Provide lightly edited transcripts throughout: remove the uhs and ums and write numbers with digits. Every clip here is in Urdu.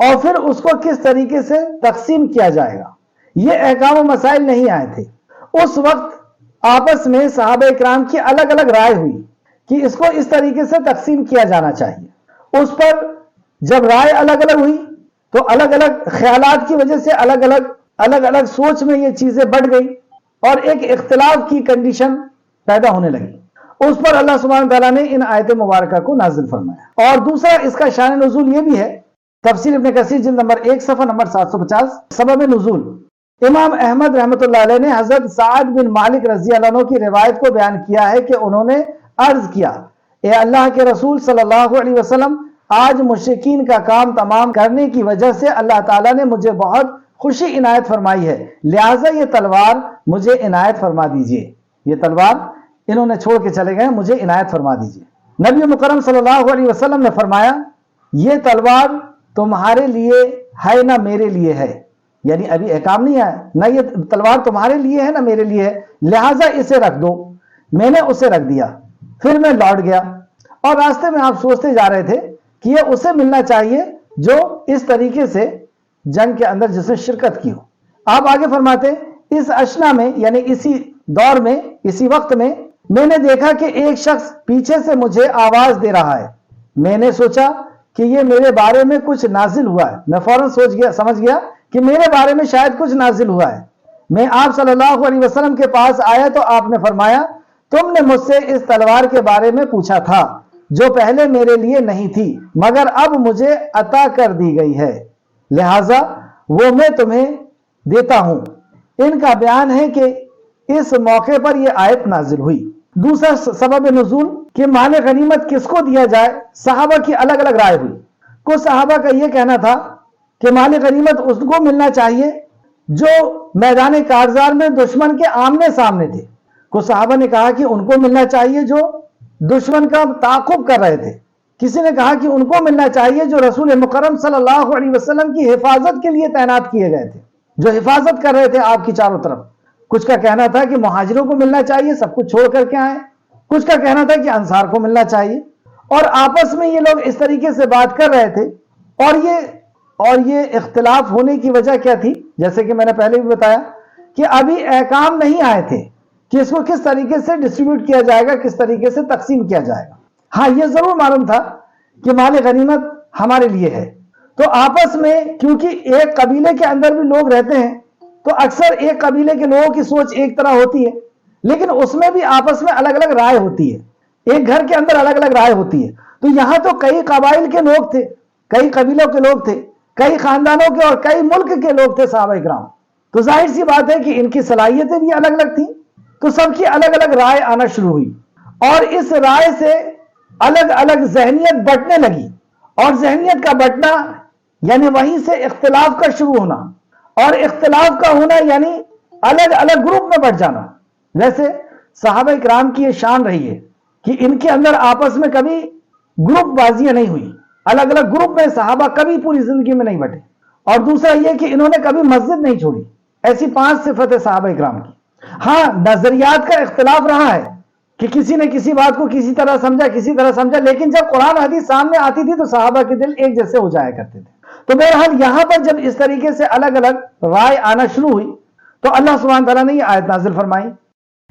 اور پھر اس کو کس طریقے سے تقسیم کیا جائے گا، یہ احکام و مسائل نہیں آئے تھے۔ اس وقت آپس میں صحابہ کرام کی الگ الگ رائے ہوئی کہ اس کو اس طریقے سے تقسیم کیا جانا چاہیے۔ اس پر جب رائے الگ الگ ہوئی تو الگ الگ خیالات کی وجہ سے الگ الگ سوچ میں یہ چیزیں بڑھ گئی اور ایک اختلاف کی کنڈیشن پیدا ہونے لگی۔ اس پر اللہ سبحانہ تعالیٰ نے ان آیت مبارکہ کو نازل فرمایا۔ اور دوسرا اس کا شان نزول یہ بھی ہے، تفسیر ابن کثیر جلد نمبر 1 صفحہ نمبر 750، سبب نزول امام احمد رحمۃ اللہ علیہ نے حضرت سعد بن مالک رضی اللہ عنہ کی روایت کو بیان کیا ہے کہ انہوں نے عرض کیا، اے اللہ کے رسول صلی اللہ علیہ وسلم، آج مشرکین کا کام تمام کرنے کی وجہ سے اللہ تعالیٰ نے مجھے بہت خوشی عنایت فرمائی ہے، لہٰذا یہ تلوار مجھے عنایت فرما دیجئے۔ یہ تلوار انہوں نے چھوڑ کے چلے گئے، مجھے عنایت فرما دیجئے۔ نبی مکرم صلی اللہ علیہ وسلم نے فرمایا، یہ تلوار تمہارے لیے ہے نہ میرے لیے ہے، یعنی ابھی احکام نہیں آیا، نہ یہ تلوار تمہارے لیے ہے نہ میرے لیے ہے، لہٰذا اسے رکھ دو۔ میں نے اسے رکھ دیا، پھر میں لوٹ گیا اور راستے میں آپ سوچتے جا رہے تھے کہ یہ اسے ملنا چاہیے جو اس طریقے سے جنگ کے اندر جس نے شرکت کی ہو۔ آپ آگے فرماتے، اس اشنا میں یعنی اسی دور میں، اسی وقت میں نے دیکھا کہ ایک شخص پیچھے سے مجھے آواز دے رہا ہے۔ میں نے سوچا کہ یہ میرے بارے میں کچھ نازل ہوا ہے، میں فوراً سمجھ گیا کہ میرے بارے میں شاید کچھ نازل ہوا ہے۔ میں آپ صلی اللہ علیہ وسلم کے پاس آیا تو آپ نے فرمایا، تم نے مجھ سے اس تلوار کے بارے میں پوچھا تھا جو پہلے میرے لیے نہیں تھی مگر اب مجھے عطا کر دی گئی ہے، لہٰذا وہ میں تمہیں دیتا ہوں۔ ان کا بیان ہے کہ اس موقع پر یہ آیت نازل ہوئی۔ دوسرا سبب نزول کہ مال غنیمت کس کو دیا جائے، صحابہ کی الگ الگ رائے ہوئی۔ کچھ صحابہ کا یہ کہنا تھا کہ مال غنیمت اس کو ملنا چاہیے جو میدان کارزار میں دشمن کے آمنے سامنے تھے۔ کچھ صحابہ نے کہا کہ ان کو ملنا چاہیے جو دشمن کا تعاقب کر رہے تھے۔ کسی نے کہا کہ ان کو ملنا چاہیے جو رسول مکرم صلی اللہ علیہ وسلم کی حفاظت کے لیے تعینات کیے گئے تھے، جو حفاظت کر رہے تھے آپ کی چاروں طرف۔ کچھ کا کہنا تھا کہ مہاجروں کو ملنا چاہیے، سب کچھ چھوڑ کر کے آئے۔ کچھ کا کہنا تھا کہ انصار کو ملنا چاہیے۔ اور آپس میں یہ لوگ اس طریقے سے بات کر رہے تھے اور یہ اختلاف ہونے کی وجہ کیا تھی، جیسے کہ میں نے پہلے بھی بتایا کہ ابھی احکام نہیں آئے تھے کہ اس کو کس طریقے سے ڈسٹریبیوٹ کیا جائے گا، کس طریقے سے تقسیم کیا جائے گا۔ ہاں یہ ضرور معلوم تھا کہ مال غنیمت ہمارے لیے ہے، تو آپس میں کیونکہ ایک قبیلے کے اندر بھی لوگ رہتے ہیں تو اکثر ایک قبیلے کے لوگوں کی سوچ ایک طرح ہوتی ہے، لیکن اس میں بھی آپس میں الگ الگ رائے ہوتی ہے، ایک گھر کے اندر الگ الگ رائے ہوتی ہے۔ تو یہاں تو کئی قبائل کے لوگ تھے، کئی قبیلوں کے لوگ تھے، کئی خاندانوں کے اور کئی ملک کے لوگ تھے صحابہ کرام، تو ظاہر سی بات ہے کہ ان کی صلاحیتیں بھی الگ الگ تھیں، تو سب کی الگ الگ رائے آنا شروع ہوئی اور اس رائے سے الگ الگ ذہنیت بٹنے لگی، اور ذہنیت کا بٹنا یعنی وہیں سے اختلاف کا شروع ہونا، اور اختلاف کا ہونا یعنی الگ الگ گروپ میں بٹ جانا۔ ویسے صحابہ کرام کی یہ شان رہی ہے کہ ان کے اندر آپس میں کبھی گروپ بازیاں نہیں ہوئی، الگ الگ گروپ میں صحابہ کبھی پوری زندگی میں نہیں بٹے۔ اور دوسرا یہ کہ انہوں نے کبھی مسجد نہیں چھوڑی۔ ایسی 5 صفتیں صحابہ کرام کی۔ ہاں نظریات کا اختلاف رہا ہے کہ کسی نے کسی بات کو کسی طرح سمجھا، کسی طرح سمجھا، لیکن جب قرآن حدیث سامنے آتی تھی تو صحابہ کے دل ایک جیسے ہو جایا کرتے تھے۔ تو بہرحال یہاں پر جب اس طریقے سے الگ الگ رائے آنا شروع ہوئی تو اللہ سبحانہ تعالیٰ نے یہ آیت نازل فرمائی،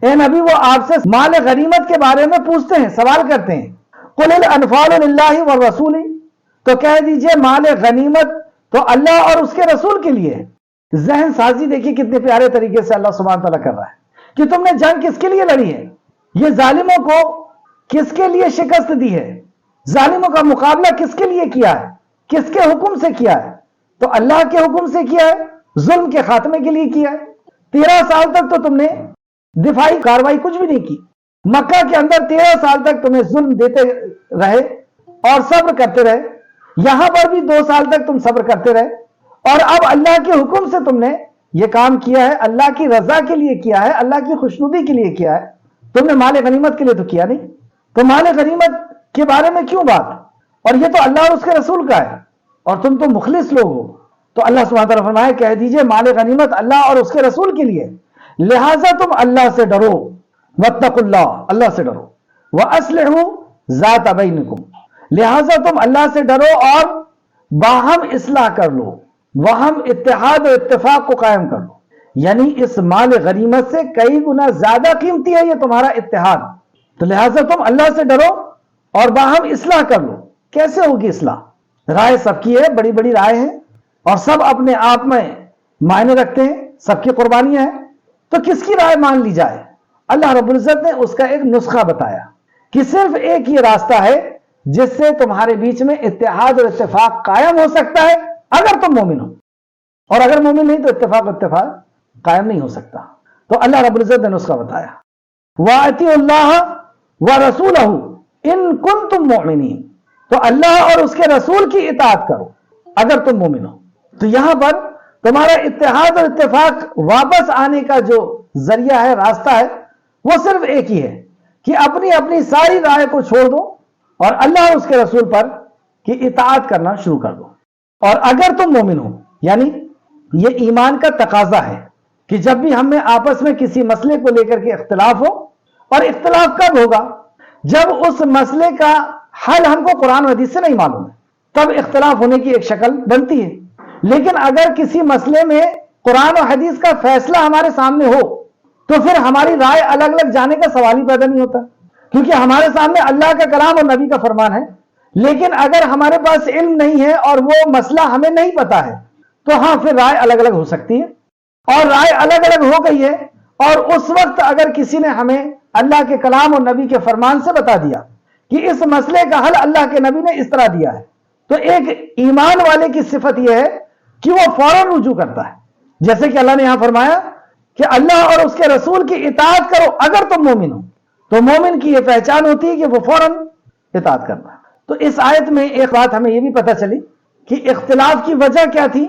اے نبی وہ آپ سے مال غنیمت کے بارے میں پوچھتے ہیں، سوال کرتے ہیں، قل الانفال للہ والرسول، تو کہہ دیجئے مال غنیمت تو اللہ اور اس کے رسول کے لیے ہے۔ ذہن سازی دیکھیے کتنے پیارے طریقے سے اللہ سبحانہ تعالیٰ کر رہا ہے کہ تم نے جنگ کس کے لیے لڑی ہے، یہ ظالموں کو کس کے لیے شکست دی ہے، ظالموں کا مقابلہ کس کے لیے کیا ہے، کس کے حکم سے کیا ہے، تو اللہ کے حکم سے کیا ہے، ظلم کے خاتمے کے لیے کیا ہے۔ 13 سال تک تو تم نے دفاعی کاروائی کچھ بھی نہیں کی، مکہ کے اندر 13 سال تک تمہیں ظلم دیتے رہے اور صبر کرتے رہے، یہاں پر بھی 2 سال تک تم صبر کرتے رہے، اور اب اللہ کے حکم سے تم نے یہ کام کیا ہے، اللہ کی رضا کے لیے کیا ہے، اللہ کی خوشنودی کے لیے کیا ہے، تم نے مال غنیمت کے لیے تو کیا نہیں، تو مال غنیمت کے بارے میں کیوں بات، اور یہ تو اللہ اور اس کے رسول کا ہے اور تم تو مخلص لوگ ہو۔ تو اللہ سبحانہ تعالیٰ فرمائے کہہ دیجئے مال غنیمت اللہ اور اس کے رسول کے لیے، لہٰذا تم اللہ سے ڈرو، واتقوا اللہ، اللہ سے ڈرو، وَأَصْلِحُوا ذَاتَ بَيْنِكُمْ، لہٰذا تم اللہ سے ڈرو اور باہم اصلاح کر لو، وہم اتحاد و اتفاق کو قائم کر لو. یعنی اس مال غنیمت سے کئی گنا زیادہ قیمتی ہے یہ تمہارا اتحاد. تو لہٰذا تم اللہ سے ڈرو اور باہم اصلاح کر لو. کیسے ہوگی اصلاح؟ رائے سب کی ہے، بڑی بڑی رائے ہیں اور سب اپنے آپ میں معنی رکھتے ہیں، سب کی قربانیاں ہیں. تو کس کی رائے مان لی جائے؟ اللہ رب العزت نے اس کا ایک نسخہ بتایا کہ صرف ایک یہ راستہ ہے جس سے تمہارے بیچ میں اتحاد اور اتفاق قائم ہو سکتا ہے اگر تم مومن ہو، اور اگر مومن نہیں تو اتفاق قائم نہیں ہو سکتا. تو اللہ رب العزت نے نسخہ بتایا، وَأَطِيعُوا اللَّهَ وَرَسُولَهُ إِن كُنتُم مُؤْمِنِينَ. تو اللہ اور اس کے رسول کی اطاعت کرو اگر تم مومن ہو. تو یہاں پر تمہارا اتحاد اور اتفاق واپس آنے کا جو ذریعہ ہے، راستہ ہے، وہ صرف ایک ہی ہے کہ اپنی اپنی ساری رائے کو چھوڑ دو اور اللہ اور اس کے رسول پر کی اطاعت کرنا شروع کر دو. اور اگر تم مومن ہو، یعنی یہ ایمان کا تقاضا ہے کہ جب بھی ہم میں آپس میں کسی مسئلے کو لے کر کے اختلاف ہو، اور اختلاف کب ہوگا؟ جب اس مسئلے کا حل ہم کو قرآن و حدیث سے نہیں معلوم ہے، تب اختلاف ہونے کی ایک شکل بنتی ہے. لیکن اگر کسی مسئلے میں قرآن و حدیث کا فیصلہ ہمارے سامنے ہو تو پھر ہماری رائے الگ الگ جانے کا سوال ہی پیدا نہیں ہوتا، کیونکہ ہمارے سامنے اللہ کا کلام اور نبی کا فرمان ہے. لیکن اگر ہمارے پاس علم نہیں ہے اور وہ مسئلہ ہمیں نہیں پتا ہے تو ہاں پھر رائے الگ الگ ہو سکتی ہے. اور رائے الگ الگ ہو گئی ہے اور اس وقت اگر کسی نے ہمیں اللہ کے کلام اور نبی کے فرمان سے بتا دیا کہ اس مسئلے کا حل اللہ کے نبی نے اس طرح دیا ہے، تو ایک ایمان والے کی صفت یہ ہے کہ وہ فوراً رجوع کرتا ہے. جیسے کہ اللہ نے یہاں فرمایا کہ اللہ اور اس کے رسول کی اطاعت کرو اگر تم مومن ہو. تو مومن کی یہ پہچان ہوتی ہے کہ وہ فوراً اطاعت کرنا ہے. تو اس آیت میں ایک بات ہمیں یہ بھی پتہ چلی کہ اختلاف کی وجہ کیا تھی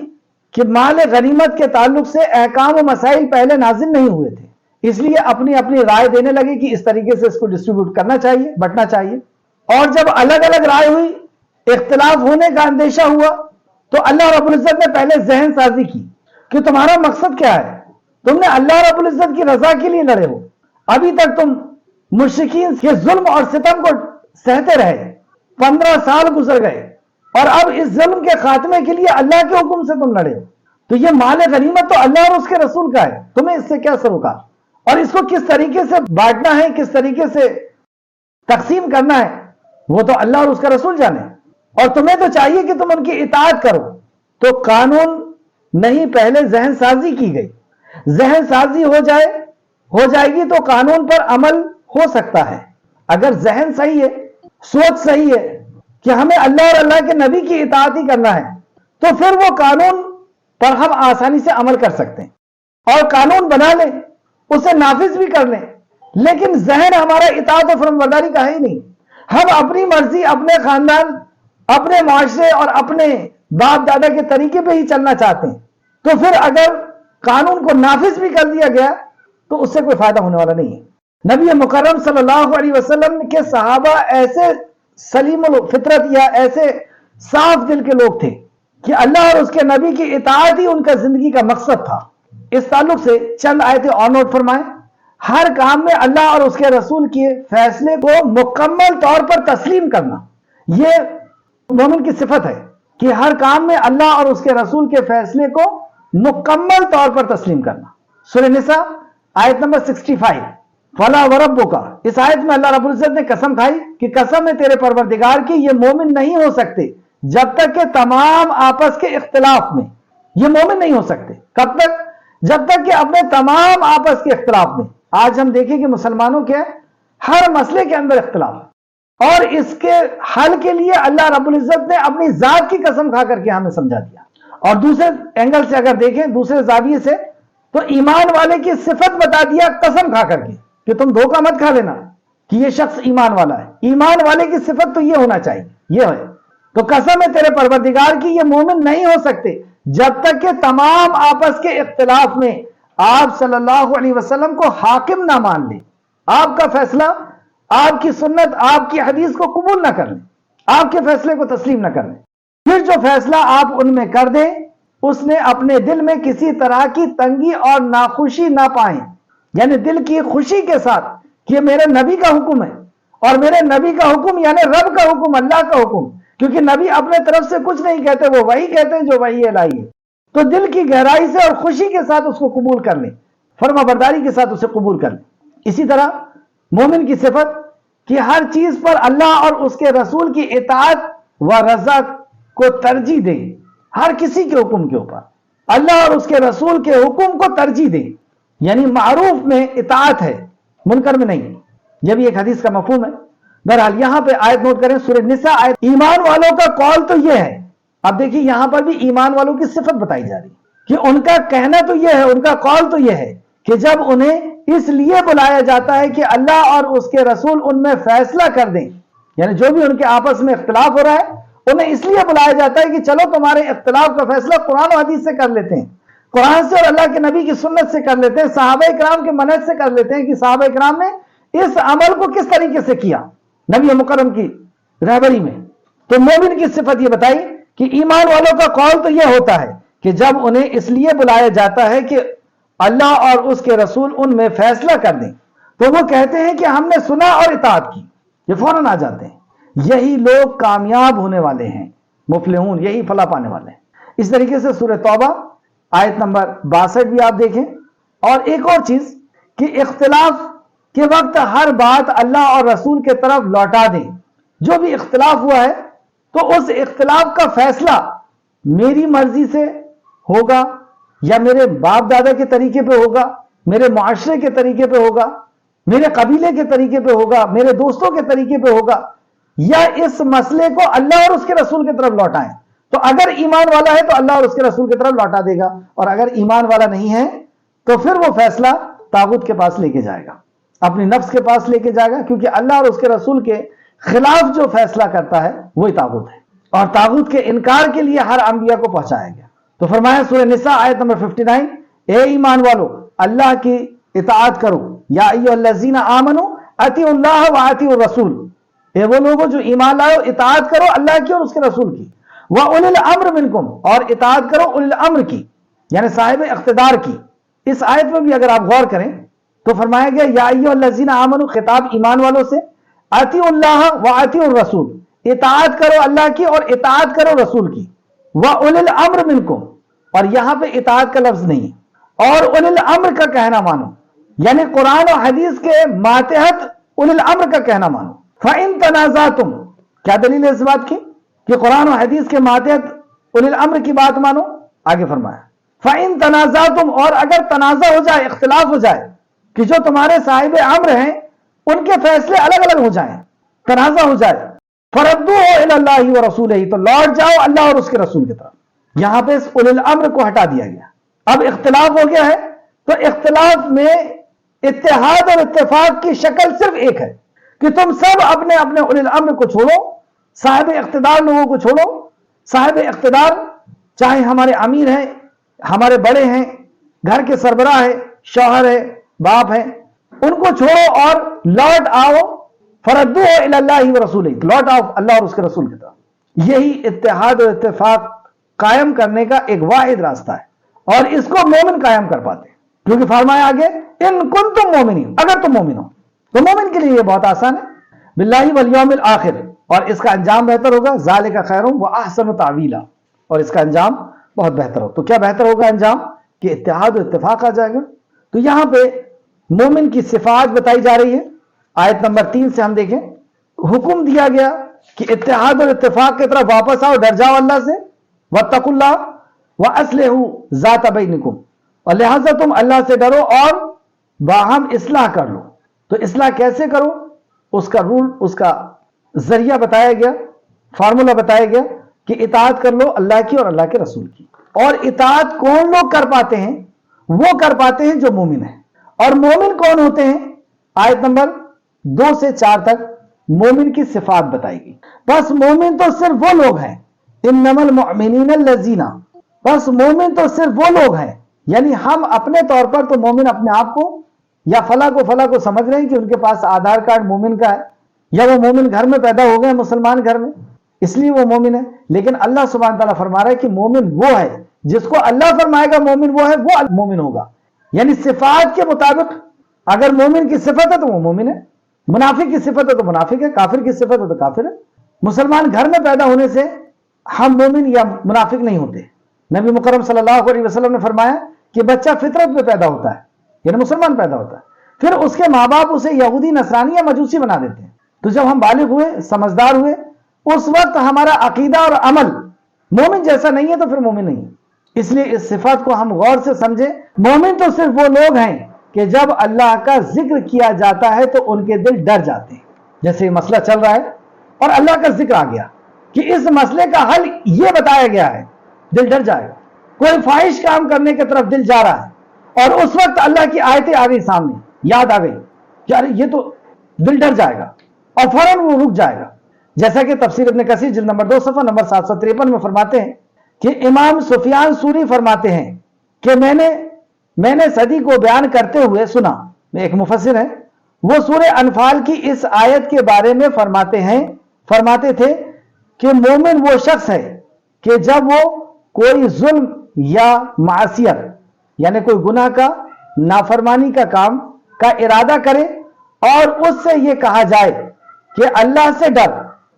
کہ مال غنیمت کے تعلق سے احکام و مسائل پہلے نازل نہیں ہوئے تھے، اس لیے اپنی اپنی رائے دینے لگے کہ اس طریقے سے اس کو ڈسٹریبیوٹ کرنا چاہیے، بٹنا چاہیے. اور جب الگ الگ رائے ہوئی، اختلاف ہونے کا اندیشہ ہوا، تو اللہ رب العزت نے پہلے ذہن سازی کی کہ تمہارا مقصد کیا ہے. تم نے اللہ رب العزت کی رضا کے لیے لڑے ہو، ابھی تک تم مشرکین کے ظلم اور ستم کو سہتے رہے، 15 سال گزر گئے، اور اب اس ظلم کے خاتمے کے لیے اللہ کے حکم سے تم لڑے ہو. تو یہ مال غنیمت تو اللہ اور اس کے رسول کا ہے، تمہیں اس سے کیا سروکار؟ اور اس کو کس طریقے سے بانٹنا ہے، کس طریقے سے تقسیم کرنا ہے، وہ تو اللہ اور اس کا رسول جانے. اور تمہیں تو چاہیے کہ تم ان کی اطاعت کرو. تو قانون نہیں، پہلے ذہن سازی کی گئی. ذہن سازی ہو جائے گی تو قانون پر عمل ہو سکتا ہے. اگر ذہن صحیح ہے، سوچ صحیح ہے کہ ہمیں اللہ اور اللہ کے نبی کی اطاعت ہی کرنا ہے، تو پھر وہ قانون پر ہم آسانی سے عمل کر سکتے ہیں اور قانون بنا لیں، اسے نافذ بھی کر لیں. لیکن ذہن ہمارا اطاعت و فرمانبرداری کا ہے ہی نہیں. ہم اپنی مرضی، اپنے خاندان، اپنے معاشرے اور اپنے باپ دادا کے طریقے پہ ہی چلنا چاہتے ہیں. تو پھر اگر قانون کو نافذ بھی کر دیا گیا تو اس سے کوئی فائدہ ہونے والا نہیں ہے. نبی مکرم صلی اللہ علیہ وسلم کے صحابہ ایسے سلیم الفطرت یا ایسے صاف دل کے لوگ تھے کہ اللہ اور اس کے نبی کی اطاعت ہی ان کا زندگی کا مقصد تھا. اس تعلق سے چند آیتیں اور نوٹ فرمائیں. ہر کام میں اللہ اور اس کے رسول کے فیصلے کو مکمل طور پر تسلیم کرنا، یہ مومن کی صفت ہے کہ ہر کام میں اللہ اور اس کے رسول کے فیصلے کو مکمل طور پر تسلیم کرنا. سورہ نساء آیت نمبر 65، فلا وربک. اس آیت میں اللہ رب العزت نے قسم کھائی کہ قسم ہے تیرے پروردگار کی، یہ مومن نہیں ہو سکتے جب تک کہ تمام آپس کے اختلاف میں. یہ مومن نہیں ہو سکتے کب تک؟ جب تک کہ اپنے تمام آپس کے اختلاف میں. آج ہم دیکھیں کہ مسلمانوں کے ہر مسئلے کے اندر اختلاف، اور اس کے حل کے لیے اللہ رب العزت نے اپنی ذات کی قسم کھا کر کے ہمیں سمجھا دیا. اور دوسرے اینگل سے اگر دیکھیں، دوسرے زاویے سے، تو ایمان والے کی صفت بتا دیا قسم کھا کر کے کہ تم دھوکہ مت کھا لینا کہ یہ شخص ایمان والا ہے. ایمان والے کی صفت تو یہ ہونا چاہیے، یہ ہے. تو قسم ہے تیرے پروردگار کی، یہ مومن نہیں ہو سکتے جب تک کہ تمام آپس کے اختلاف میں آپ صلی اللہ علیہ وسلم کو حاکم نہ مان لیں، آپ کا فیصلہ، آپ کی سنت، آپ کی حدیث کو قبول نہ کر لیں، آپ کے فیصلے کو تسلیم نہ کر لیں. پھر جو فیصلہ آپ ان میں کر دیں اس نے اپنے دل میں کسی طرح کی تنگی اور ناخوشی نہ پائیں، یعنی دل کی خوشی کے ساتھ کہ میرے نبی کا حکم ہے، اور میرے نبی کا حکم یعنی رب کا حکم، اللہ کا حکم، کیونکہ نبی اپنے طرف سے کچھ نہیں کہتے، وہ وہی کہتے ہیں جو وحی الہی ہے. تو دل کی گہرائی سے اور خوشی کے ساتھ اس کو قبول کر لیں، فرما برداری کے ساتھ اسے قبول کر لیں. اسی طرح مومن کی صفت کہ ہر چیز پر اللہ اور اس کے رسول کی اطاعت و رضا کو ترجیح دیں. ہر کسی کے حکم کے اوپر اللہ اور اس کے رسول کے حکم کو ترجیح دیں. یعنی معروف میں اطاعت ہے، منکر میں نہیں. یہ بھی ایک حدیث کا مفہوم ہے. بہرحال یہاں پہ آیت نوٹ کریں، سورہ نساء آیت. ایمان والوں کا قول تو یہ ہے. اب دیکھیے یہاں پر بھی ایمان والوں کی صفت بتائی جا رہی کہ ان کا کہنا تو یہ ہے، ان کا قول تو یہ ہے کہ جب انہیں اس لیے بلایا جاتا ہے کہ اللہ اور اس کے رسول ان میں فیصلہ کر دیں، یعنی جو بھی ان کے آپس میں اختلاف ہو رہا ہے انہیں اس لیے بلایا جاتا ہے کہ چلو تمہارے اختلاف کا فیصلہ قرآن و حدیث سے کر لیتے ہیں، قرآن سے اور اللہ کے نبی کی سنت سے کر لیتے ہیں، صحابہ کرام کے منہج سے کر لیتے ہیں کہ صحابہ کرام نے اس عمل کو کس طریقے سے کیا نبی مکرم کی رہبری میں. تو مومن کی صفت یہ بتائی کہ ایمان والوں کا قول تو یہ ہوتا ہے کہ جب انہیں اس لیے بلایا جاتا ہے کہ اللہ اور اس کے رسول ان میں فیصلہ کر دیں تو وہ کہتے ہیں کہ ہم نے سنا اور اطاعت کی. یہ فوراً آ جاتے ہیں. یہی لوگ کامیاب ہونے والے ہیں، مفلحون، یہی فلاح پانے والے ہیں. اس طریقے سے سورہ توبہ آیت نمبر 62 بھی آپ دیکھیں. اور ایک اور چیز کہ اختلاف کے وقت ہر بات اللہ اور رسول کے طرف لوٹا دیں. جو بھی اختلاف ہوا ہے تو اس اختلاف کا فیصلہ میری مرضی سے ہوگا یا میرے باپ دادا کے طریقے پہ ہوگا، میرے معاشرے کے طریقے پہ ہوگا، میرے قبیلے کے طریقے پہ ہوگا، میرے دوستوں کے طریقے پہ ہوگا، یا اس مسئلے کو اللہ اور اس کے رسول کی طرف لوٹائیں. تو اگر ایمان والا ہے تو اللہ اور اس کے رسول کی طرف لوٹا دے گا، اور اگر ایمان والا نہیں ہے تو پھر وہ فیصلہ طاغوت کے پاس لے کے جائے گا، اپنی نفس کے پاس لے کے جائے گا، کیونکہ اللہ اور اس کے رسول کے خلاف جو فیصلہ کرتا ہے وہی طاغوت ہے. اور طاغوت کے انکار کے لیے ہر انبیاء کو پہنچایا گیا. تو فرمایا سورہ نساء آیت نمبر 59، اے ایمان والو اللہ کی اطاعت کرو، یا ایھا الذین آمنوا اطیعوا اللہ واطیعوا الرسول، اے وہ لوگوں جو ایمان لائے اطاعت کرو اللہ کی اور اس کے رسول کی، وَأُولِي الْأَمْرِ مِنْكُمْ، اور اطاعت کرو اولی الامر کی، یعنی صاحب اقتدار کی. اس آیت میں بھی اگر آپ غور کریں تو فرمایا گیا یا ایھا الذین آمنوا، خطاب ایمان والوں سے، اطیعوا اللہ واطیعوا الرسول، اطاعت کرو اللہ کی اور اطاعت کرو رسول کی، وَأُولِي الْأَمْرِ مِنْكُمْ، اور یہاں پہ اطاعت کا لفظ نہیں ہے، اور اولی الامر کا کہنا مانو، یعنی قرآن و حدیث کے ماتحت اولی الامر کا کہنا مانو. فَإِن تَنَازَعْتُمْ، کیا دلیل ہے اس بات کی کہ قرآن و حدیث کے ماتحت اولی الامر کی بات مانو؟ آگے فرمایا فَإِن تَنَازَعْتُمْ، اور اگر تنازع ہو جائے، اختلاف ہو جائے کہ جو تمہارے صاحب امر ہیں ان کے فیصلے الگ الگ ہو جائیں، تنازع ہو جائے، فَرَدُّوهُ إِلَى اللَّهِ وَرَسُولِهِ، تو لوٹ جاؤ اللہ اور اس کے رسول کی طرف. یہاں پہ اس اولی الامر کو ہٹا دیا گیا. اب اختلاف ہو گیا ہے تو اختلاف میں اتحاد اور اتفاق کی شکل صرف ایک ہے کہ تم سب اپنے اپنے اولی الامر کو چھوڑو، صاحب اقتدار لوگوں کو چھوڑو. صاحب اقتدار چاہے ہمارے امیر ہیں، ہمارے بڑے ہیں، گھر کے سربراہ ہیں، شوہر ہے، باپ ہیں، ان کو چھوڑو اور لوٹ آؤ، فردوہ الی اللہ ورسولہ، لوٹ آؤ اللہ اور اس کے رسول کی طرف. یہی اتحاد اور اتفاق قائم کرنے کا ایک واحد راستہ ہے، اور اس کو مومن قائم کر پاتے ہیں. کیونکہ فرمایا آگے ان کنتم مومنین، اگر تم مومن ہو. تو مومن کے لیے یہ بہت آسان ہے، باللہ والیوم الآخر، اور اس کا انجام بہتر ہوگا، ذالک خیر واحسن تعویلا، اور اس کا انجام بہت بہتر ہو. تو کیا بہتر ہوگا انجام؟ کہ اتحاد و اتفاق آ جائے گا. تو یہاں پہ مومن کی صفات بتائی جا رہی ہے. آیت نمبر 3 سے ہم دیکھیں، حکم دیا گیا کہ اتحاد اور اتفاق کی طرف واپس آؤ، ڈر جاؤ اللہ سے، واتقوا اللہ واصلحوا ذات بینکم، اور لہذا تم اللہ سے ڈرو اور باہم اصلاح کر لو. تو اصلاح کیسے کرو؟ اس کا رول، اس کا ذریعہ بتایا گیا، فارمولا بتایا گیا کہ اطاعت کر لو اللہ کی اور اللہ کے رسول کی. اور اطاعت کون لوگ کر پاتے ہیں؟ وہ کر پاتے ہیں جو مومن ہیں. اور مومن کون ہوتے ہیں؟ آیت نمبر 2 سے 4 تک مومن کی صفات بتائی گئی. بس مومن تو صرف وہ لوگ ہیں، انما المؤمنین الذین، بس مومن تو صرف وہ لوگ ہیں، یعنی ہم اپنے طور پر تو مومن اپنے آپ کو یا فلاں کو سمجھ رہے ہیں کہ ان کے پاس آدھار کارڈ مومن کا ہے، یا وہ مومن گھر میں پیدا ہو گئے مسلمان گھر میں اس لیے وہ مومن ہے. لیکن اللہ سبحانہ تعالیٰ فرما رہا ہے کہ مومن وہ ہے جس کو اللہ فرمائے گا مومن وہ ہے، وہ مومن ہوگا. یعنی صفات کے مطابق اگر مومن کی صفت ہے تو وہ مومن ہے، منافق کی صفت ہے تو منافق ہے، کافر کی صفت ہے تو کافر ہے. مسلمان گھر میں پیدا ہونے سے ہم مومن یا منافق نہیں ہوتے. نبی مکرم صلی اللہ علیہ وسلم نے فرمایا کہ بچہ فطرت میں پیدا ہوتا ہے، یعنی مسلمان پیدا ہوتا ہے، پھر اس کے ماں باپ اسے یہودی، نصرانی یا مجوسی بنا دیتے ہیں. تو جب ہم بالغ ہوئے، سمجھدار ہوئے، اس وقت ہمارا عقیدہ اور عمل مومن جیسا نہیں ہے تو پھر مومن نہیں ہے. اس لیے اس صفت کو ہم غور سے سمجھیں. مومن تو صرف وہ لوگ ہیں کہ جب اللہ کا ذکر کیا جاتا ہے تو ان کے دل ڈر جاتے ہیں. جیسے یہ مسئلہ چل رہا ہے اور اللہ کا ذکر آ گیا کہ اس مسئلے کا حل یہ بتایا گیا ہے، دل ڈر جائے گا. کوئی فاحش کام کرنے کی طرف دل جا رہا ہے اور اس وقت اللہ کی آیتیں آ گئی سامنے، یاد آ گئی کہ ارے یہ تو، دل ڈر جائے گا اور فوراً وہ رک جائے گا. جیسا کہ تفسیر ابن کثیر جلد نمبر 2 صفحہ نمبر 753 میں فرماتے ہیں کہ امام سفیان ثوری فرماتے ہیں کہ میں نے صدی کو بیان کرتے ہوئے سنا، ایک مفسر ہے، وہ سورہ انفال کی اس آیت کے بارے میں فرماتے تھے کہ مومن وہ شخص ہے کہ جب وہ کوئی ظلم یا معصیت یعنی کوئی گناہ کا، نافرمانی کا کام کا ارادہ کرے اور اس سے یہ کہا جائے کہ اللہ سے ڈر،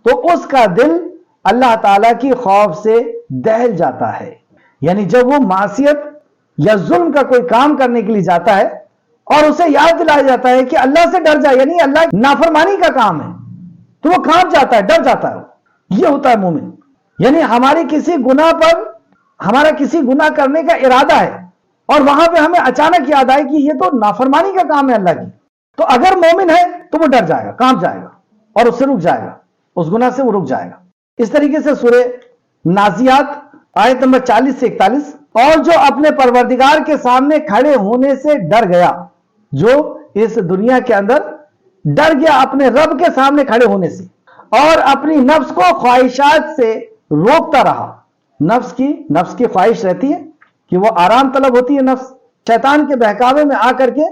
تو اس کا دل اللہ تعالیٰ کی خوف سے دہل جاتا ہے. یعنی جب وہ معصیت یا ظلم کا کوئی کام کرنے کے لیے جاتا ہے اور اسے یاد دلایا جاتا ہے کہ اللہ سے ڈر جائے، یعنی اللہ نافرمانی کا کام ہے، تو وہ کانپ جاتا ہے، ڈر جاتا ہے. یہ ہوتا ہے مومن. یعنی ہمارا کسی گناہ کرنے کا ارادہ ہے اور وہاں پہ ہمیں اچانک یاد آئے کہ یہ تو نافرمانی کا کام ہے اللہ کی، تو اگر مومن ہے تو وہ ڈر جائے گا، کانپ جائے گا اور اس سے رک جائے گا، اس گناہ سے وہ رک جائے گا. اس طریقے سے سورہ نازیات آیت نمبر 40 سے 41، اور جو اپنے پروردگار کے سامنے کھڑے ہونے سے ڈر گیا، جو اس دنیا کے اندر ڈر گیا اپنے رب کے سامنے کھڑے ہونے سے اور اپنی نفس کو خواہشات سے روکتا رہا. نفس کی خواہش رہتی ہے کہ وہ آرام طلب ہوتی ہے. نفس شیطان کے بہکاوے میں آ کر کے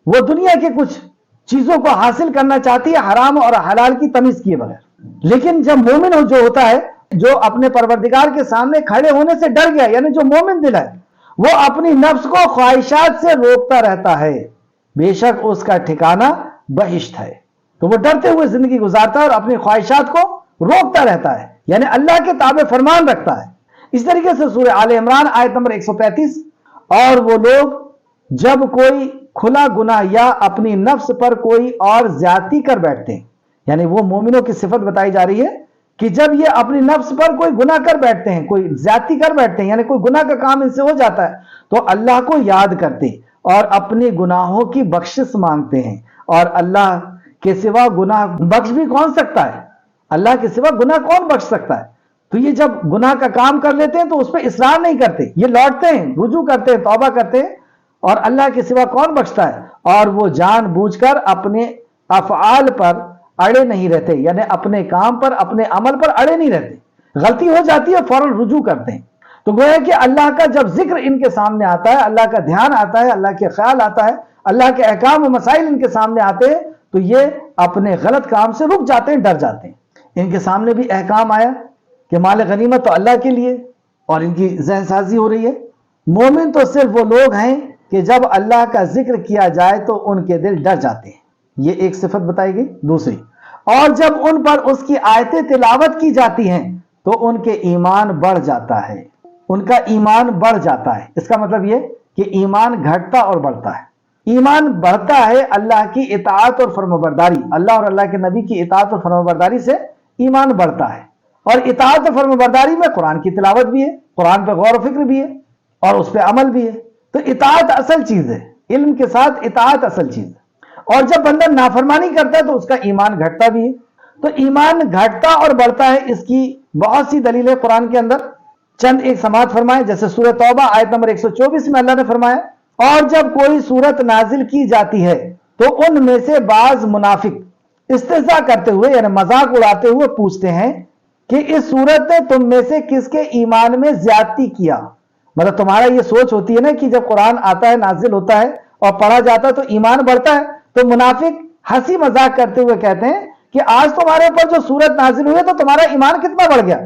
وہ دنیا کے کچھ چیزوں کو حاصل کرنا چاہتی ہے حرام اور حلال کی تمیز کیے بغیر. لیکن جب مومن جو ہوتا ہے، جو اپنے پروردگار کے سامنے کھڑے ہونے سے ڈر گیا، یعنی جو مومن دل ہے، وہ اپنی نفس کو خواہشات سے روکتا رہتا ہے، بے شک اس کا ٹھکانہ بہشت ہے. تو وہ ڈرتے ہوئے زندگی گزارتا ہے اور اپنی خواہشات کو روکتا رہتا ہے، یعنی اللہ کے تابع فرمان رکھتا ہے. اس طریقے سے سورہ آل عمران آیت نمبر 135، اور وہ لوگ جب کوئی کھلا گناہ یا اپنی نفس پر کوئی اور زیادتی کر بیٹھتے ہیں، یعنی وہ مومنوں کی صفت بتائی جا رہی ہے کہ جب یہ اپنی نفس پر کوئی گناہ کر بیٹھتے ہیں، کوئی زیادتی کر بیٹھتے ہیں، یعنی کوئی گناہ کا کام ان سے ہو جاتا ہے، تو اللہ کو یاد کرتے اور اپنے گناہوں کی بخشش مانگتے ہیں. اور اللہ کے سوا گناہ بخش بھی کون سکتا ہے؟ اللہ کے سوا گناہ کون بخش سکتا ہے؟ تو یہ جب گناہ کا کام کر لیتے ہیں تو اس پہ اصرار نہیں کرتے، یہ لوٹتے ہیں، رجوع کرتے ہیں، توبہ کرتے ہیں، اور اللہ کے سوا کون بخشتا ہے؟ اور وہ جان بوجھ کر اپنے افعال پر اڑے نہیں رہتے، یعنی اپنے کام پر، اپنے عمل پر اڑے نہیں رہتے. غلطی ہو جاتی ہے فوراً رجوع کرتے ہیں. تو گویا کہ اللہ کا جب ذکر ان کے سامنے آتا ہے، اللہ کا دھیان آتا ہے، اللہ کے خیال آتا ہے، اللہ کے احکام و مسائل ان کے سامنے آتے ہیں، تو یہ اپنے غلط کام سے رک جاتے ہیں، ڈر جاتے ہیں. ان کے سامنے بھی احکام آیا کہ مال غنیمت تو اللہ کے لیے، اور ان کی ذہن سازی ہو رہی ہے. مومن تو صرف وہ لوگ ہیں کہ جب اللہ کا ذکر کیا جائے تو ان کے دل ڈر جاتے ہیں. یہ ایک صفت بتائی گئی. دوسری، اور جب ان پر اس کی آیتیں تلاوت کی جاتی ہیں تو ان کے ایمان بڑھ جاتا ہے، ان کا ایمان بڑھ جاتا ہے. اس کا مطلب یہ کہ ایمان گھٹتا اور بڑھتا ہے. ایمان بڑھتا ہے اللہ کی اطاعت اور فرمانبرداری، اللہ اور اللہ کے نبی کی اطاعت اور فرمانبرداری سے ایمان بڑھتا ہے. اور اطاعت اور فرمانبرداری میں قرآن کی تلاوت بھی ہے، قرآن پہ غور و فکر بھی ہے، اور اس پہ عمل بھی ہے. تو اطاعت اصل چیز ہے، علم کے ساتھ اطاعت اصل چیز ہے. اور جب بندہ نافرمانی کرتا ہے تو اس کا ایمان گھٹتا بھی ہے. تو ایمان گھٹتا اور بڑھتا ہے، اس کی بہت سی دلیلیں قرآن کے اندر. چند ایک سماعت فرمائیں. جیسے سورہ توبہ آیت نمبر 124 میں اللہ نے فرمایا، اور جب کوئی سورت نازل کی جاتی ہے تو ان میں سے بعض منافق استہزاء کرتے ہوئے، یعنی مذاق اڑاتے ہوئے پوچھتے ہیں کہ اس سورت نے تم میں سے کس کے ایمان میں زیادتی کیا. مطلب تمہارا یہ سوچ ہوتی ہے نا کہ جب قرآن آتا ہے، نازل ہوتا ہے اور پڑھا جاتا ہے تو ایمان بڑھتا ہے. تو منافق ہنسی مذاق کرتے ہوئے کہتے ہیں کہ آج تمہارے اوپر جو سورت نازل ہوئی ہے تو تمہارا ایمان کتنا بڑھ گیا.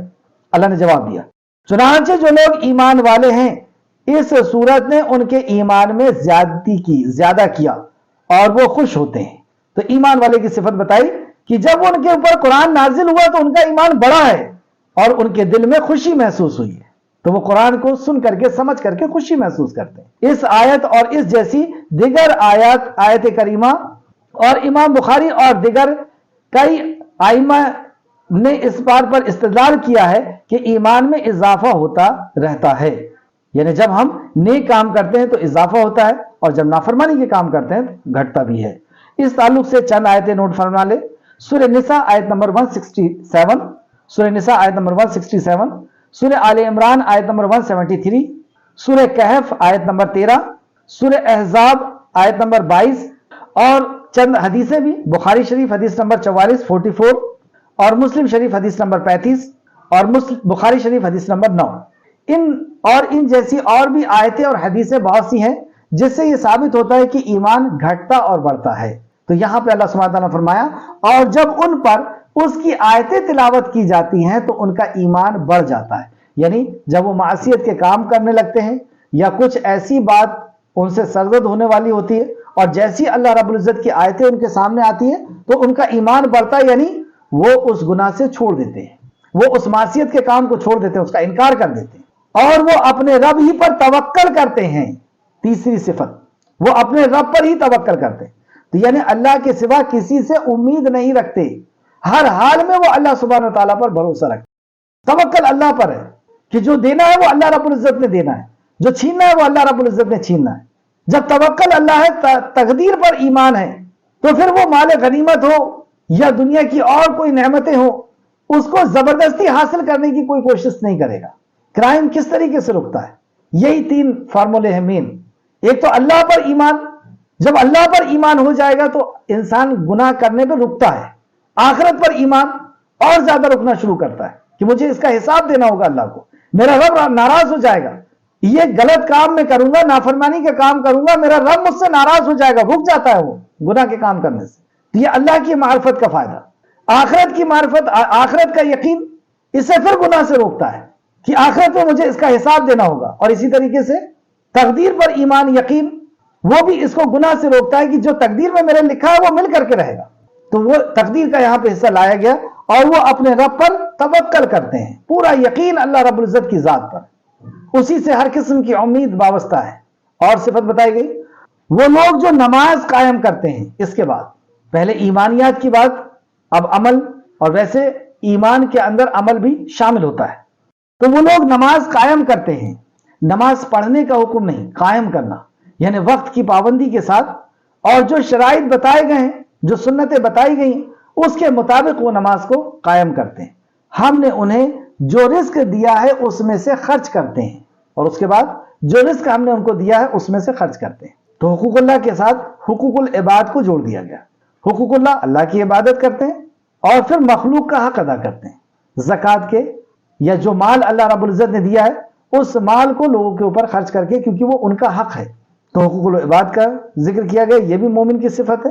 اللہ نے جواب دیا، چنانچہ جو لوگ ایمان والے ہیں اس سورت نے ان کے ایمان میں زیادتی کی، زیادہ کیا، اور وہ خوش ہوتے ہیں. تو ایمان والے کی صفت بتائی کہ جب ان کے اوپر قرآن نازل ہوا تو ان کا ایمان بڑھا ہے اور ان کے دل میں خوشی محسوس ہوئی ہے، تو وہ قرآن کو سن کر کے سمجھ کر کے خوشی محسوس کرتے ہیں۔ اس آیت اور اس جیسی دیگر آیت کریمہ اور امام بخاری اور دیگر کئی ائمہ نے اس بات پر استدلال کیا ہے کہ ایمان میں اضافہ ہوتا رہتا ہے، یعنی جب ہم نیک کام کرتے ہیں تو اضافہ ہوتا ہے اور جب نافرمانی کے کام کرتے ہیں تو گھٹتا بھی ہے۔ اس تعلق سے چند آیتیں نوٹ فرما لے۔ سورہ نساء آیت نمبر 167، سورہ نساء آیت نمبر 167، سورہ آل عمران آیت نمبر 173، سورہ کہف آیت نمبر 13، سورہ احزاب آیت نمبر 22 اور چند حدیثیں بھی، بخاری شریف حدیث نمبر 44 اور مسلم شریف حدیث نمبر 35 اور بخاری شریف حدیث نمبر 9۔ ان جیسی اور بھی آیتیں اور حدیثیں بہت سی ہیں جس سے یہ ثابت ہوتا ہے کہ ایمان گھٹتا اور بڑھتا ہے۔ تو یہاں پہ اللہ سبحانہ تعالیٰ نے فرمایا اور جب ان پر اس کی آیتیں تلاوت کی جاتی ہیں تو ان کا ایمان بڑھ جاتا ہے، یعنی جب وہ معصیت کے کام کرنے لگتے ہیں یا کچھ ایسی بات ان سے سرزد ہونے والی ہوتی ہے اور جیسی اللہ رب العزت کی آیتیں ان کے سامنے آتی ہیں تو ان کا ایمان بڑھتا ہے، یعنی وہ اس گناہ سے چھوڑ دیتے ہیں، وہ اس معصیت کے کام کو چھوڑ دیتے ہیں، اس کا انکار کر دیتے ہیں اور وہ اپنے رب ہی پر توکل کرتے ہیں۔ تیسری صفت، وہ اپنے رب پر ہی توکل کرتے ہیں، تو یعنی اللہ کے سوا کسی سے امید نہیں رکھتے، ہر حال میں وہ اللہ سبحانہ تعالیٰ پر بھروسہ رکھتے۔ توکل اللہ پر ہے کہ جو دینا ہے وہ اللہ رب العزت نے دینا ہے، جو چھیننا ہے وہ اللہ رب العزت نے چھیننا ہے۔ جب توکل اللہ ہے، تقدیر پر ایمان ہے، تو پھر وہ مال غنیمت ہو یا دنیا کی اور کوئی نعمتیں ہوں، اس کو زبردستی حاصل کرنے کی کوئی کوشش نہیں کرے گا۔ کرائم کس طریقے سے رکتا ہے؟ یہی تین فارمولے ہیں مین۔ ایک تو اللہ پر ایمان، جب اللہ پر ایمان ہو جائے گا تو انسان گناہ کرنے پہ رکتا ہے۔ آخرت پر ایمان اور زیادہ رکنا شروع کرتا ہے کہ مجھے اس کا حساب دینا ہوگا اللہ کو، میرا رب ناراض ہو جائے گا، یہ غلط کام میں کروں گا، نافرمانی کا کام کروں گا، میرا رب مجھ سے ناراض ہو جائے گا، رک جاتا ہے وہ گناہ کے کام کرنے سے۔ یہ اللہ کی معرفت کا فائدہ۔ آخرت کی معرفت، آخرت کا یقین اسے پھر گناہ سے روکتا ہے کہ آخرت میں مجھے اس کا حساب دینا ہوگا، اور اسی طریقے سے تقدیر پر ایمان، یقین، وہ بھی اس کو گناہ سے روکتا ہے کہ جو تقدیر میں میرے لکھا ہے وہ مل کر کے رہے گا۔ تو وہ تقدیر کا یہاں پہ حصہ لایا گیا اور وہ اپنے رب پر توکل کرتے ہیں، پورا یقین اللہ رب العزت کی ذات پر، اسی سے ہر قسم کی امید وابستہ ہے۔ اور صفت بتائی گئی وہ لوگ جو نماز قائم کرتے ہیں۔ اس کے بعد پہلے ایمانیات کی بات، اب عمل، اور ویسے ایمان کے اندر عمل بھی شامل ہوتا ہے۔ تو وہ لوگ نماز قائم کرتے ہیں، نماز پڑھنے کا حکم نہیں، قائم کرنا، یعنی وقت کی پابندی کے ساتھ، اور جو شرائط بتائے گئے ہیں، جو سنتیں بتائی گئی ہیں، اس کے مطابق وہ نماز کو قائم کرتے ہیں۔ ہم نے انہیں جو رزق دیا ہے اس میں سے خرچ کرتے ہیں، اور اس کے بعد جو رزق ہم نے ان کو دیا ہے اس میں سے خرچ کرتے ہیں۔ تو حقوق اللہ کے ساتھ حقوق العباد کو جوڑ دیا گیا۔ حقوق اللہ، اللہ کی عبادت کرتے ہیں اور پھر مخلوق کا حق ادا کرتے ہیں، زکوٰۃ کے، یا جو مال اللہ رب العزت نے دیا ہے اس مال کو لوگوں کے اوپر خرچ کر کے، کیونکہ وہ ان کا حق ہے۔ تو حقوق العباد کا ذکر کیا گیا، یہ بھی مومن کی صفت ہے۔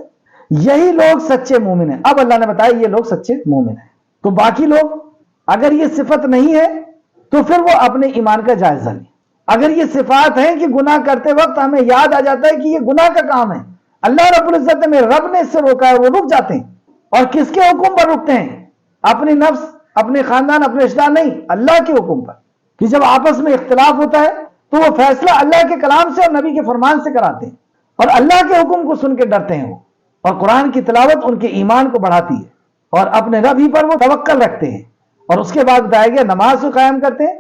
یہی لوگ سچے مومن ہیں۔ اب اللہ نے بتایا یہ لوگ سچے مومن ہیں۔ تو باقی لوگ اگر یہ صفت نہیں ہے تو پھر وہ اپنے ایمان کا جائزہ لیں۔ اگر یہ صفات ہیں کہ گناہ کرتے وقت ہمیں یاد آ جاتا ہے کہ یہ گناہ کا کام ہے، اللہ رب العزت نے، میرے رب نے اس سے روکا ہے، وہ رک جاتے ہیں۔ اور کس کے حکم پر رکتے ہیں؟ اپنی نفس، اپنے خاندان، اپنے رشتہ نہیں، اللہ کے حکم پر۔ کہ جب آپس میں اختلاف ہوتا ہے تو وہ فیصلہ اللہ کے کلام سے اور نبی کے فرمان سے کراتے ہیں، اور اللہ کے حکم کو سن کے ڈرتے ہیں وہ، اور قرآن کی تلاوت ان کے ایمان کو بڑھاتی ہے، اور اپنے رب ہی پر وہ توکل رکھتے ہیں۔ اور اس کے بعد بتایا گیا نماز کو قائم کرتے ہیں،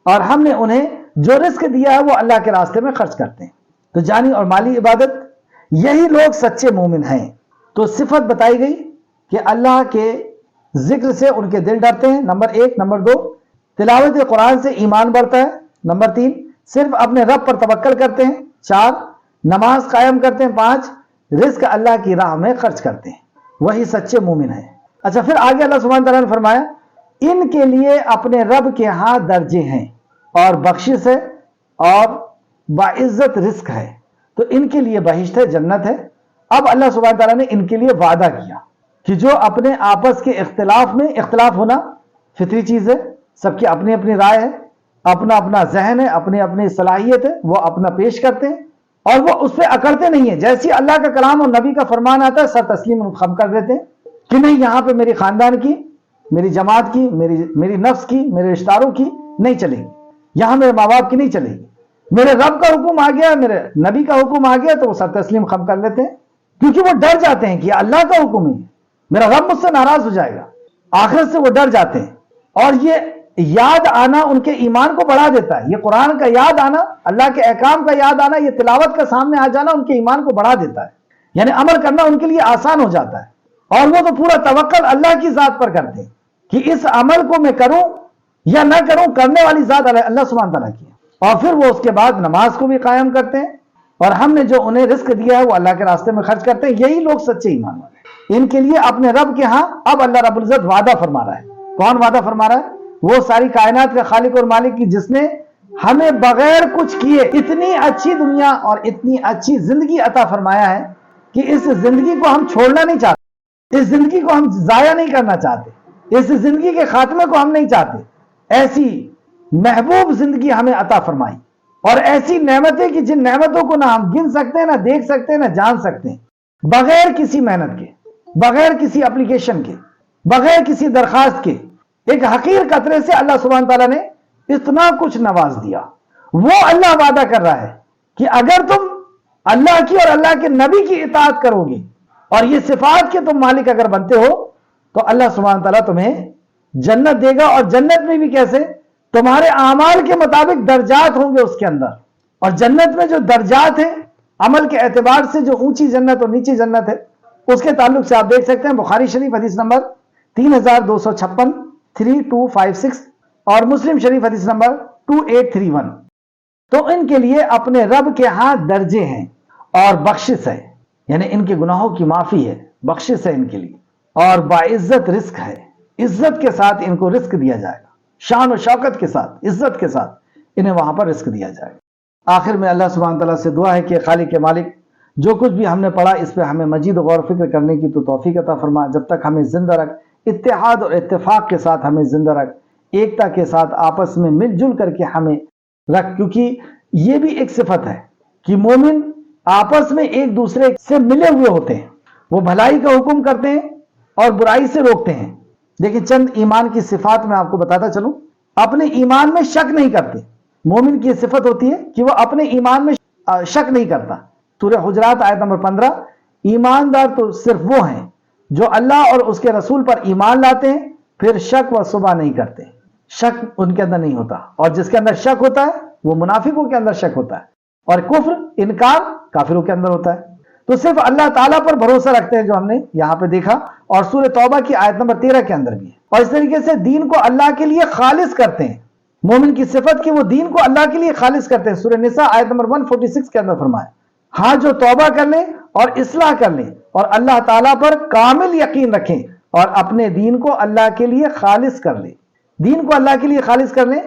اور ہم نے انہیں جو رزق دیا ہے وہ اللہ کے راستے میں خرچ کرتے ہیں۔ تو جانی اور مالی عبادت، یہی لوگ سچے مومن ہیں۔ تو صفت بتائی گئی کہ اللہ کے ذکر سے ان کے دل ڈرتے ہیں، نمبر 1۔ نمبر 2، تلاوت قرآن سے ایمان بڑھتا ہے۔ نمبر 3، صرف اپنے رب پر توکل کرتے ہیں۔ 4، نماز قائم کرتے ہیں۔ 5، رزق اللہ کی راہ میں خرچ کرتے ہیں، وہی سچے مومن ہیں۔ اچھا، پھر آگے اللہ سبحانہ تعالیٰ نے فرمایا ان کے لیے اپنے رب کے ہاں درجے ہیں اور بخشش ہے اور باعزت رزق ہے۔ تو ان کے لیے بہشت ہے، جنت ہے۔ اب اللہ سبحانہ تعالیٰ نے ان کے لیے وعدہ کیا کہ جو اپنے آپس کے اختلاف میں، اختلاف ہونا فطری چیز ہے، سب کی اپنی اپنی رائے ہے، اپنا اپنا ذہن ہے، اپنی اپنی صلاحیت ہے، وہ اپنا پیش کرتے ہیں اور وہ اس پہ اکڑتے نہیں ہیں۔ جیسی اللہ کا کلام اور نبی کا فرمان آتا ہے سر تسلیم خم کر دیتے ہیں۔ کہ نہیں یہاں پہ میری خاندان کی، میری جماعت کی، میری نفس کی، میرے رشتہ داروں کی نہیں چلے گی، یہاں میرے ماں باپ کی نہیں چلے گی، میرے رب کا حکم آ گیا، میرے نبی کا حکم آ گیا تو وہ سر تسلیم خم کر لیتے ہیں، کیونکہ وہ ڈر جاتے ہیں کہ اللہ کا حکم ہے، میرا رب مجھ سے ناراض ہو جائے گا، آخرت سے وہ ڈر جاتے ہیں۔ اور یہ یاد آنا ان کے ایمان کو بڑھا دیتا ہے، یہ قرآن کا یاد آنا، اللہ کے احکام کا یاد آنا، یہ تلاوت کا سامنے آ جانا ان کے ایمان کو بڑھا دیتا ہے، یعنی عمل کرنا ان کے لیے آسان ہو جاتا ہے، اور وہ تو پورا توکل اللہ کی ذات پر کرتے ہیں کہ اس عمل کو میں کروں یا نہ کروں، کرنے والی ذات اللہ سبحانہ تعالیٰ کی ہے۔ اور پھر وہ اس کے بعد نماز کو بھی قائم کرتے ہیں، اور ہم نے جو انہیں رزق دیا ہے وہ اللہ کے راستے میں خرچ کرتے ہیں، یہی لوگ سچے ایمان والے ہیں۔ ان کے لیے اپنے رب کے ہاں اب اللہ رب العزت وعدہ فرما رہا ہے۔ کون وعدہ فرما رہا ہے؟ وہ ساری کائنات کا خالق اور مالک کی، جس نے ہمیں بغیر کچھ کیے اتنی اچھی دنیا اور اتنی اچھی زندگی عطا فرمایا ہے کہ اس زندگی کو ہم چھوڑنا نہیں چاہتے، اس زندگی کو ہم ضائع نہیں کرنا چاہتے، اس زندگی کے خاتمے کو ہم نہیں چاہتے۔ ایسی محبوب زندگی ہمیں عطا فرمائی، اور ایسی نعمتیں کہ جن نعمتوں کو نہ ہم گن سکتے ہیں، نہ دیکھ سکتے ہیں، نہ جان سکتے ہیں، بغیر کسی محنت کے، بغیر کسی اپلیکیشن کے، بغیر کسی درخواست کے، ایک حقیر قطرے سے اللہ سبحانہ تعالیٰ نے اتنا کچھ نواز دیا۔ وہ اللہ وعدہ کر رہا ہے کہ اگر تم اللہ کی اور اللہ کے نبی کی اطاعت کرو گے اور یہ صفات کے تم مالک اگر بنتے ہو تو اللہ سبحانہ تعالیٰ تمہیں جنت دے گا، اور جنت میں بھی کیسے؟ تمہارے اعمال کے مطابق درجات ہوں گے اس کے اندر، اور جنت میں جو درجات ہیں عمل کے اعتبار سے، جو اونچی جنت اور نیچی جنت ہے، اس کے تعلق سے آپ دیکھ سکتے ہیں بخاری شریف حدیث نمبر 3256 3256 اور مسلم شریف حدیث نمبر 2831۔ تو ان کے لیے اپنے رب کے ہاں درجے ہیں اور بخشش ہے، یعنی ان کے گناہوں کی معافی ہے، بخشش ہے ان کے لیے، اور باعزت رزق ہے، عزت کے ساتھ ان کو رزق دیا جائے گا، شان و شوکت کے ساتھ، عزت کے ساتھ انہیں وہاں پر رزق دیا جائے گا۔ آخر میں اللہ سبحانہ تعالیٰ سے دعا ہے کہ خالق مالک، جو کچھ بھی ہم نے پڑھا اس پہ ہمیں مزید غور و فکر کرنے کی تو توفیق عطا فرما، جب تک ہمیں زندہ رکھ، اتحاد اور اتفاق کے ساتھ ہمیں زندہ رکھ، ایکتا کے ساتھ آپس میں مل جل کر کے ہمیں رکھ، کیونکہ یہ بھی ایک صفت ہے کہ مومن آپس میں ایک دوسرے سے ملے ہوئے ہوتے ہیں، وہ بھلائی کا حکم کرتے ہیں اور برائی سے روکتے ہیں۔ لیکن چند ایمان کی صفات میں آپ کو بتاتا چلوں، اپنے ایمان میں شک نہیں کرتے، مومن کی صفت ہوتی ہے کہ وہ اپنے ایمان میں شک نہیں کرتا۔ سورہ حجرات آیت نمبر 15، ایماندار تو صرف وہ ہیں جو اللہ اور اس کے رسول پر ایمان لاتے ہیں، پھر شک و شبہ نہیں کرتے، شک ان کے اندر نہیں ہوتا، اور جس کے اندر شک ہوتا ہے وہ منافقوں کے اندر شک ہوتا ہے، اور کفر، انکار کافروں کے اندر ہوتا ہے۔ تو صرف اللہ تعالیٰ پر بھروسہ رکھتے ہیں، جو ہم نے یہاں پہ دیکھا، اور سورہ توبہ کی آیت نمبر 13 کے اندر بھی ہے، اور اس طریقے سے دین کو اللہ کے لیے خالص کرتے ہیں۔ مومن کی صفت کہ وہ دین کو اللہ کے لیے خالص کرتے ہیں، سورہ نساء آیت نمبر 146 کے اندر فرمایا، ہاں جو توبہ کر لیں اور اصلاح کر لیں اور اللہ تعالیٰ پر کامل یقین رکھیں اور اپنے دین کو اللہ کے لیے خالص کر لیں، دین کو اللہ کے لیے خالص کر لیں،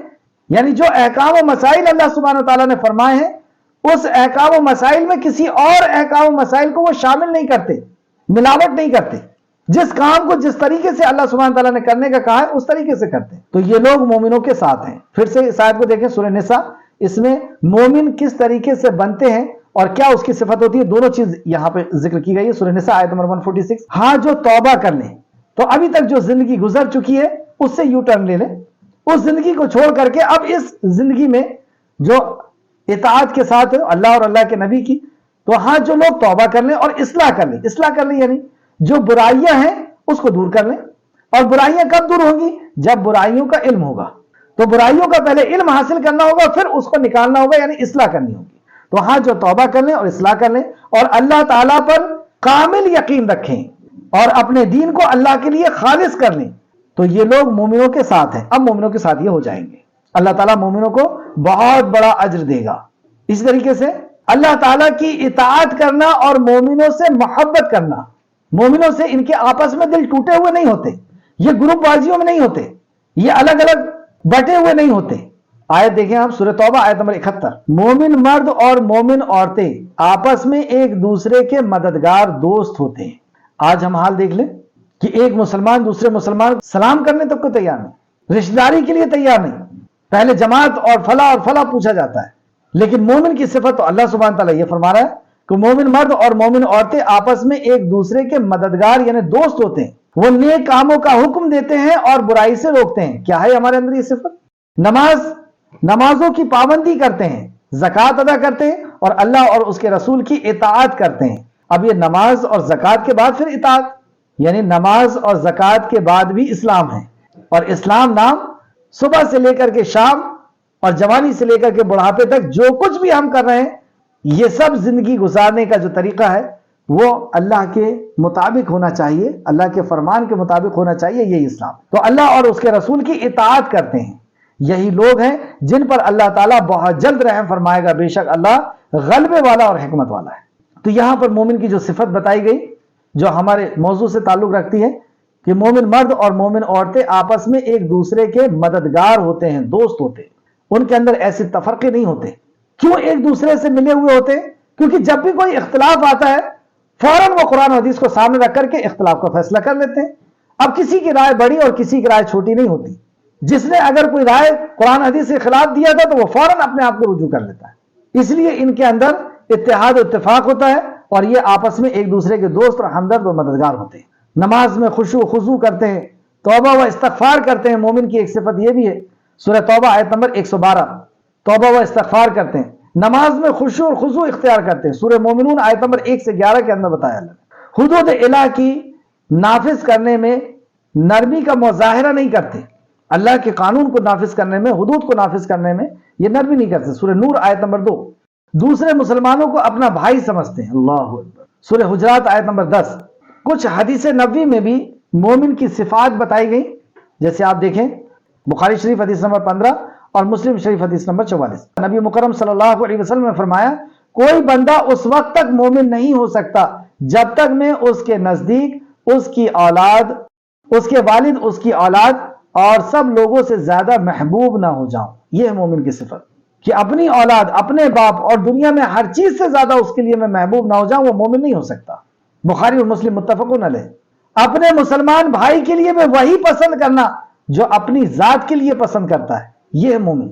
یعنی جو احکام و مسائل اللہ سبحانہ تعالیٰ نے فرمائے ہیں، اس احکام و مسائل میں کسی اور احکام و مسائل کو وہ شامل نہیں کرتے، ملاوٹ نہیں کرتے، جس کام کو جس طریقے سے اللہ سبحانہ تعالیٰ نے کرنے کا کہا ہے اس طریقے سے کرتے ہیں۔ تو یہ لوگ مومنوں کے ساتھ ہیں۔ پھر سے اس آیت کو دیکھیں، سورہ نساء، اس میں مومن کس طریقے سے بنتے ہیں اور کیا اس کی صفت ہوتی ہے، دونوں چیز یہاں پہ ذکر کی گئی ہے۔ سورہ نساء آیت نمبر 146، ہاں جو توبہ کر لیں، تو ابھی تک جو زندگی گزر چکی ہے اس سے یو ٹرن لے لیں، اس زندگی کو چھوڑ کر کے اب اس زندگی میں جو اطاعت کے ساتھ اللہ اور اللہ کے نبی کی، تو ہاں جو لوگ توبہ کر لیں اور اصلاح کر لیں، اصلاح کر لیں یعنی جو برائیاں ہیں اس کو دور کر لیں، اور برائیاں کب دور ہوں گی؟ جب برائیوں کا علم ہوگا، تو برائیوں کا پہلے علم حاصل کرنا ہوگا، پھر اس کو نکالنا ہوگا، یعنی اصلاح کرنی ہوگی۔ تو ہاں جو توبہ کر لیں اور اصلاح کر لیں اور اللہ تعالیٰ پر کامل یقین رکھیں اور اپنے دین کو اللہ کے لیے خالص کر لیں، تو یہ لوگ مومنوں کے ساتھ ہیں۔ اب مومنوں کے ساتھ یہ ہو جائیں گے، اللہ تعالیٰ مومنوں کو بہت بڑا اجر دے گا۔ اسی طریقے سے اللہ تعالیٰ کی اطاعت کرنا اور مومنوں سے محبت کرنا، مومنوں سے ان کے آپس میں دل ٹوٹے ہوئے نہیں ہوتے، یہ گروپ بازیوں میں نہیں ہوتے، یہ الگ الگ بٹے ہوئے نہیں ہوتے۔ آیت دیکھیں آپ، سورہ توبہ آیت نمبر 71، مومن مرد اور مومن عورتیں آپس میں ایک دوسرے کے مددگار دوست ہوتے ہیں۔ آج ہم حال دیکھ لیں کہ ایک مسلمان دوسرے مسلمان سلام کرنے تک کو تیار نہیں، رشتہ داری کے لیے تیار نہیں، پہلے جماعت اور فلاں پوچھا جاتا ہے۔ لیکن مومن کی صفت تو اللہ سبحانہ تعالیٰ یہ فرما رہا ہے کہ مومن مرد اور مومن عورتیں آپس میں ایک دوسرے کے مددگار یعنی دوست ہوتے ہیں، وہ نیک کاموں کا حکم دیتے ہیں اور برائی سے روکتے ہیں. کیا ہے ہمارے اندر یہ صفت؟ نمازوں کی پابندی کرتے ہیں، زکوٰۃ ادا کرتے ہیں اور اللہ اور اس کے رسول کی اطاعت کرتے ہیں. اب یہ نماز اور زکوٰۃ کے بعد پھر اطاعت، یعنی نماز اور زکوٰۃ کے بعد بھی اسلام ہے. اور اسلام نام صبح سے لے کر کے شام اور جوانی سے لے کر کے بڑھاپے تک جو کچھ بھی ہم کر رہے ہیں، یہ سب زندگی گزارنے کا جو طریقہ ہے وہ اللہ کے مطابق ہونا چاہیے، اللہ کے فرمان کے مطابق ہونا چاہیے. یہی اسلام. تو اللہ اور اس کے رسول کی اطاعت کرتے ہیں. یہی لوگ ہیں جن پر اللہ تعالیٰ بہت جلد رحم فرمائے گا. بے شک اللہ غلبے والا اور حکمت والا ہے. تو یہاں پر مومن کی جو صفت بتائی گئی جو ہمارے موضوع سے تعلق رکھتی ہے کہ مومن مرد اور مومن عورتیں آپس میں ایک دوسرے کے مددگار ہوتے ہیں، دوست ہوتے ہیں. ان کے اندر ایسے تفرقے نہیں ہوتے. کیوں ایک دوسرے سے ملے ہوئے ہوتے ہیں؟ کیونکہ جب بھی کوئی اختلاف آتا ہے فوراً وہ قرآن و حدیث کو سامنے رکھ کر کے اختلاف کا فیصلہ کر لیتے ہیں. اب کسی کی رائے بڑی اور کسی کی رائے چھوٹی نہیں ہوتی. جس نے اگر کوئی رائے قرآن حدیث کے خلاف دیا تھا تو وہ فوراً اپنے آپ کو رجوع کر لیتا ہے. اس لیے ان کے اندر اتحاد و اتفاق ہوتا ہے اور یہ آپس میں ایک دوسرے کے دوست اور ہمدرد و مددگار ہوتے ہیں. نماز میں خشوع و خضوع کرتے ہیں، توبہ و استغفار کرتے ہیں. مومن کی ایک صفت یہ بھی ہے، سورہ توبہ آیت نمبر 112، توبہ و استغفار کرتے ہیں، نماز میں خشوع اور خضوع اختیار کرتے ہیں. سورہ مومنون آیت نمبر 1 سے 11 کے اندر بتایا اللہ نے حدود الہ کی نافذ کرنے میں نرمی کا مظاہرہ نہیں کرتے. اللہ کے قانون کو نافذ کرنے میں، حدود کو نافذ کرنے میں یہ نرمی نہیں کرتے. سورہ نور آیت نمبر 2. دوسرے مسلمانوں کو اپنا بھائی سمجھتے ہیں. اللہ اکبر. سورہ حجرات آیت نمبر 10. کچھ حدیث نبوی میں بھی مومن کی صفات بتائی گئی، جیسے آپ دیکھیں بخاری شریف حدیث نمبر 15 اور مسلم شریف حدیث نمبر 44. نبی مکرم صلی اللہ علیہ وسلم نے فرمایا کوئی بندہ اس وقت تک مومن نہیں ہو سکتا جب تک میں اس کے نزدیک اس کی اولاد، اس کے والد، اس کی اولاد اور سب لوگوں سے زیادہ محبوب نہ ہو جاؤں. یہ ہے مومن کی صفت کہ اپنی اولاد، اپنے باپ اور دنیا میں ہر چیز سے زیادہ اس کے لیے میں محبوب نہ ہو جاؤں. وہ مومن نہیں ہو سکتا. بخاری اور مسلم متفقون علیہ. اپنے مسلمان بھائی کے لیے میں وہی پسند کرنا جو اپنی ذات کے لیے پسند کرتا ہے. یہ ہے مومن.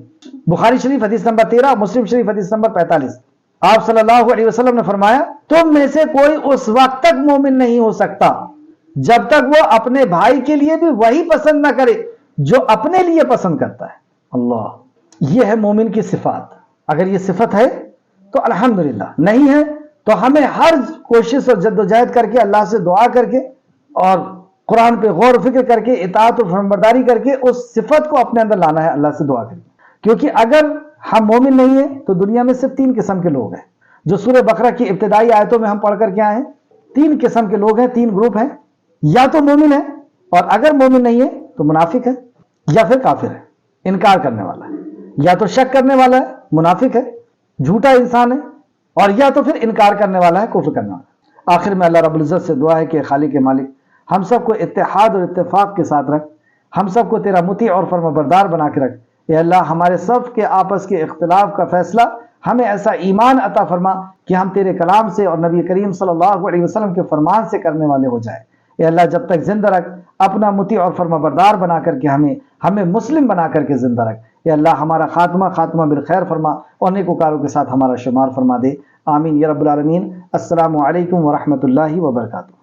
بخاری شریف حدیث نمبر 13، مسلم شریف حدیث نمبر 45. آپ صلی اللہ علیہ وسلم نے فرمایا تم میں سے کوئی اس وقت تک مومن نہیں ہو سکتا جب تک وہ اپنے بھائی کے لیے بھی وہی پسند نہ کرے جو اپنے لیے پسند کرتا ہے. اللہ. یہ ہے مومن کی صفات. اگر یہ صفت ہے تو الحمدللہ، نہیں ہے تو ہمیں ہر کوشش اور جد و جہد کر کے اللہ سے دعا کر کے اور قرآن پہ غور و فکر کر کے اطاعت و فرمانبرداری کر کے اس صفت کو اپنے اندر لانا ہے، اللہ سے دعا کر کے. کیونکہ اگر ہم مومن نہیں ہیں تو دنیا میں صرف 3 قسم کے لوگ ہیں جو سورہ بقرہ کی ابتدائی آیتوں میں ہم پڑھ کر کے آئے ہیں. 3 قسم کے لوگ ہیں، 3 گروپ ہیں. یا تو مومن ہے اور اگر مومن نہیں ہے تو منافق ہے یا پھر کافر ہے، انکار کرنے والا ہے. یا تو شک کرنے والا ہے، منافق ہے، جھوٹا انسان ہے، اور یا تو پھر انکار کرنے والا ہے، کفر کرنے والا ہے. آخر میں اللہ رب العزت سے دعا ہے کہ خالق مالک ہم سب کو اتحاد اور اتفاق کے ساتھ رکھ، ہم سب کو تیرا مطیع اور فرمانبردار بنا کے رکھ. اے اللہ ہمارے سب کے آپس کے اختلاف کا فیصلہ ہمیں ایسا ایمان عطا فرما کہ ہم تیرے کلام سے اور نبی کریم صلی اللہ علیہ وسلم کے فرمان سے کرنے والے ہو جائیں. اے اللہ جب تک زندہ رکھ اپنا مطیع اور فرمانبردار بنا کر کے ہمیں مسلم بنا کر کے زندہ رکھ. اے اللہ ہمارا خاتمہ بالخیر فرما اور نیکوکاروں کے ساتھ ہمارا شمار فرما دے. آمین یا رب العالمین. السلام علیکم ورحمۃ اللہ وبرکاتہ.